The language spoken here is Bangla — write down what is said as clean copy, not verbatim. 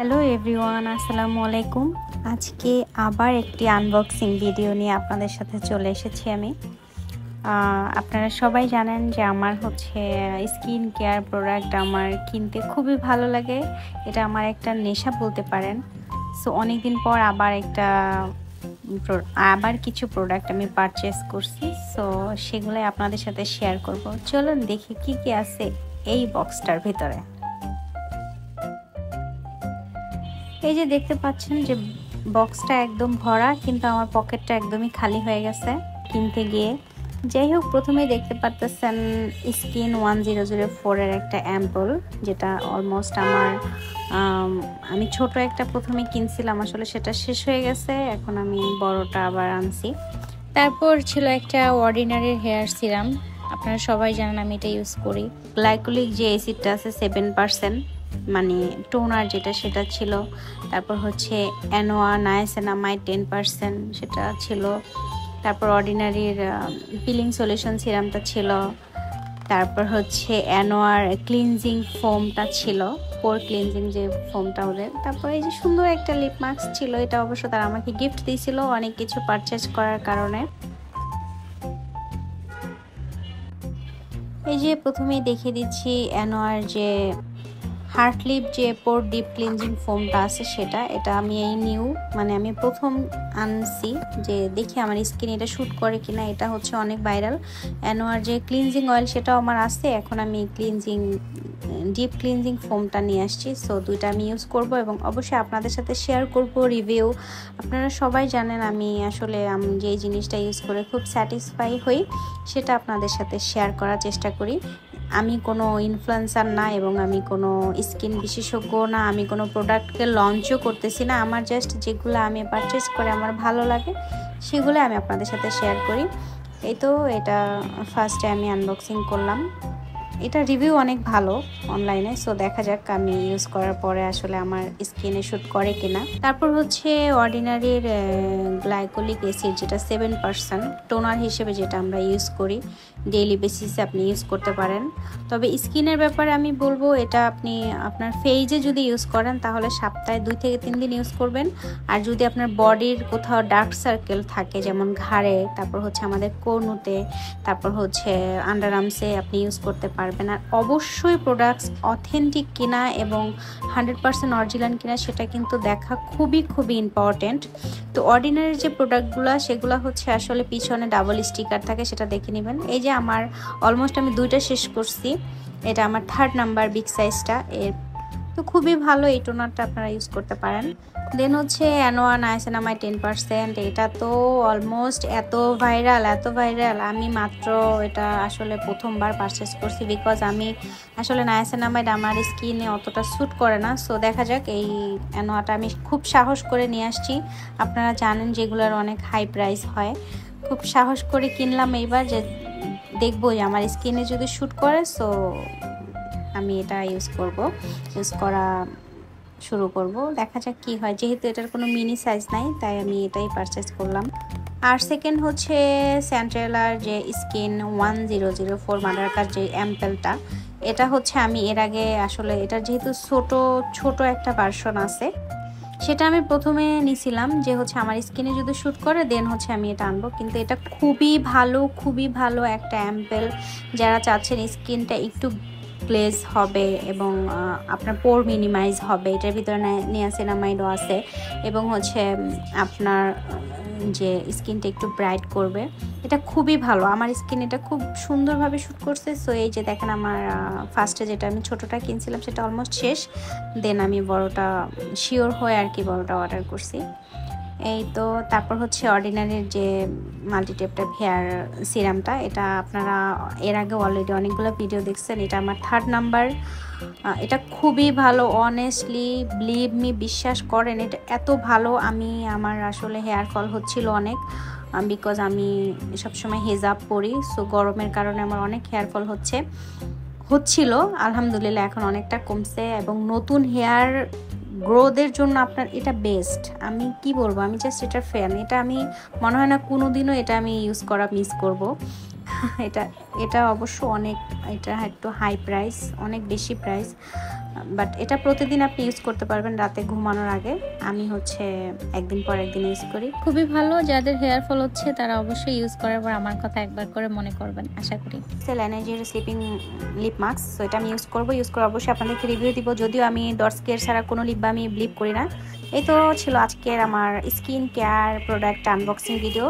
হ্যালো এভরিওয়ান, আসসালামু আলাইকুম। আজকে আবার একটি আনবক্সিং ভিডিও নিয়ে আপনাদের সাথে চলে এসেছি আমি। আপনারা সবাই জানেন যে আমার স্কিন কেয়ার প্রোডাক্ট আমার কিনতে খুবই ভালো লাগে। এটা আমার একটা নেশা বলতে পারেন। সো অনেকদিন পর আবার কিছু প্রোডাক্ট আমি পারচেস করছি। সো সেগুলোই আপনাদের সাথে শেয়ার করব। চলুন দেখি কি কি আছে এই বক্সটার ভিতরে। এই যে দেখতে পাচ্ছেন যে বক্সটা একদম ভরা, কিন্তু আমার পকেটটা একদমই খালি হয়ে গেছে কিনতে গিয়ে। যাই হোক, প্রথমেই দেখতে পাচ্ছেন স্কিন 1004 এর একটা অ্যাম্পল, যেটা অলমোস্ট আমি ছোট একটা প্রথমে কিনছিলাম, আসলে সেটা শেষ হয়ে গেছে, এখন আমি বড়টা আবার আনছি। তারপর ছিল একটা অর্ডিনারি হেয়ার সিরাম। আপনারা সবাই জানেন আমি এটা ইউজ করি। গ্লাইকোলিক যে অ্যাসিডটা আছে 7%, মানে টোনার যেটা সেটা ছিল। তারপর অ্যানোয়া নায়াসিনামাইড 10% সেটা ছিল। তারপর অর্ডিনারির পিলিং সলিউশন সিরামটা ছিল। তারপর অ্যানোয়ার ক্লিনজিং ফোমটা ছিল, পোর ক্লিনজিং যে ফোমটা ওদের। তারপর এই যে সুন্দর একটা লিপ মাস্ক ছিল, এটা অবশ্য তারা আমাকে গিফট দিয়েছিল অনেক কিছু পারচেজ করার কারণে। এই যে প্রথমেই দেখিয়ে দিচ্ছি অ্যানোয়ার যে হার্ট লিপ যে পোর ডিপ ক্লিনজিং ফোমটা আছে সেটা। এটা আমি আমি প্রথম আনছি, যে দেখি আমার স্কিন এটা শ্যুট করে কিনা। এটা অনেক ভাইরাল। অ্যানোয়ার যে ক্লিনজিং অয়েল সেটাও আমার আছে, এখন আমি ডিপ ক্লিনজিং ফোমটা নিয়ে আসছি। সো দুইটা আমি ইউজ করব এবং অবশ্যই আপনাদের সাথে শেয়ার করব রিভিউ। আপনারা সবাই জানেন আমি যে জিনিসটা ইউজ করে খুব স্যাটিসফাই হই, সেটা আপনাদের সাথে শেয়ার করার চেষ্টা করি। আমি কোনো ইনফ্লুয়েন্সার না এবং আমি কোনো স্কিন বিশেষজ্ঞ না, আমি কোনো প্রোডাক্টকে লঞ্চও করতেছি না। আমার জাস্ট যেগুলো আমি পারচেস করে আমার ভালো লাগে সেগুলো আমি আপনাদের সাথে শেয়ার করি। এই তো এটা ফার্স্টে আমি আনবক্সিং করলাম। এটা রিভিউ অনেক ভালো অনলাইনে, সো দেখা যাক আমি ইউজ করার পরে আসলে আমার স্কিনে শ্যুট করে কিনা। তারপর অর্ডিনারির গ্লাইকোলিক অ্যাসিড, যেটা 7% টোনার হিসেবে, যেটা আমরা ইউজ করি ডেইলি বেসিসে, আপনি ইউজ করতে পারেন। তবে স্কিনের ব্যাপারে আমি বলবো, এটা আপনি আপনার ফেজে যদি ইউজ করেন তাহলে সপ্তাহে 2 থেকে 3 দিন ইউজ করবেন। আর যদি আপনার বডির কোথাও ডার্ক সার্কেল থাকে, যেমন ঘাড়ে, তারপর আমাদের কনুতে, তারপর আন্ডার আর্মসে আপনি ইউজ করতে পারবেন। আর অবশ্যই প্রোডাক্টস অথেন্টিক কিনা এবং 100% অরিজিনাল কিনা সেটা কিন্তু দেখা খুবই খুবই ইম্পর্টেন্ট। তো অর্ডিনারি যে প্রোডাক্টগুলো সেগুলো আসলে পিছনে ডাবল স্টিকার থাকে, সেটা দেখে নেবেন। এই যে আমার অলমোস্ট আমি 2টা শেষ করছি, এটা আমার 3rd নাম্বার বিগ সাইজটা। তো খুবই ভালো, এই টোনারটা আপনারা ইউজ করতে পারেন। দেন অ্যানোয়া নায়াসিনামাইড 10%। এটা তো অলমোস্ট এত ভাইরাল আমি মাত্র এটা আসলে প্রথমবার পারচেস করছি, বিকজ আমি আসলে নায়াসিনামাইড আমার স্কিনে অতটা স্যুট করে না। সো দেখা যাক, এই অ্যানোয়াটা আমি খুব সাহস করে নিয়ে আসছি। আপনারা জানেন যেগুলোর অনেক হাই প্রাইস হয়, খুব সাহস করে কিনলাম এইবার, যে দেখবো যে আমার স্কিনে যদি শ্যুট করে। সো আমি এটা ইউজ করা শুরু করব, দেখা যাক কি হয়। যেহেতু এটার কোনো মিনি সাইজ নাই, তাই আমি এটাই পারচেস করলাম। আর সেকেন্ড স্যান্টেলার যে স্কিন 1004 মাদারকার যে অ্যাম্পেলটা, এটা আমি এর আগে আসলে এটার যেহেতু ছোট একটা ভার্সন আছে, সেটা আমি প্রথমে নিছিলাম যে আমার স্কিনে যদি শ্যুট করে দেন আমি এটা আনবো। কিন্তু এটা খুবই ভালো একটা অ্যাম্পেল। যারা চাচ্ছেন স্কিনটা একটু গ্লেজ হবে এবং আপনার পোর মিনিমাইজ হবে, এটার ভিতরে নিয়াসিনামাইডও আছে এবং আপনার যে স্কিনটা একটু ব্রাইট করবে। এটা খুবই ভালো, আমার স্কিন এটা খুব সুন্দরভাবে শ্যুট করছে। সো এই যে দেখেন, আমার ফার্স্টে যেটা আমি ছোটটা কিনছিলাম সেটা অলমোস্ট শেষ, দেন আমি বড়টা শিওর হয়ে বড়টা অর্ডার করছি। এই তো তারপর অর্ডিনারির যে মাল্টিটেপটা হেয়ার সিরামটা, এটা আপনারা এর আগে অলরেডি অনেকগুলো ভিডিও দেখছেন। এটা আমার 3rd নাম্বার। এটা খুবই ভালো, অনেস্টলি বিলিভ মি, বিশ্বাস করেন এটা এত ভালো। আমার আসলে হেয়ার ফল হচ্ছিল অনেক, বিকজ আমি সবসময় হেজাব পরি। সো গরমের কারণে আমার অনেক হেয়ার ফল হচ্ছিল। আলহামদুলিল্লাহ এখন অনেকটা কমছে। এবং নতুন হেয়ার গ্রোথের জন্য আপনার এটা বেস্ট। আমি কি বলবো, আমি জাস্ট এটার ফ্যান। এটা আমি মনে হয় না কোনোদিনও এটা আমি ইউজ করা মিস করব। এটা অবশ্য এটা একটু হাই প্রাইস, অনেক বেশি প্রাইস। বাট এটা প্রতিদিন আপনি ইউজ করতে পারবেন রাতে ঘুমানোর আগে। আমি হচ্ছে একদিন পর একদিন ইউজ করি। খুবই ভালো, যাদের হেয়ার ফল হচ্ছে তারা অবশ্যই ইউজ করার পর আমার কথা একবার করে মনে করবেন, আশা করি। লানেজের স্লিপিং লিপ মাস্ক, সো এটা আমি ইউজ করবো। ইউজ করে অবশ্যই আপনাদেরকে রিভিউ দিব, যদিও আমি ডটস কেয়ার ছাড়া কোনো লিপ আমি বিলিভ করি না। এই তো ছিল আজকের আমার skin care product unboxing video.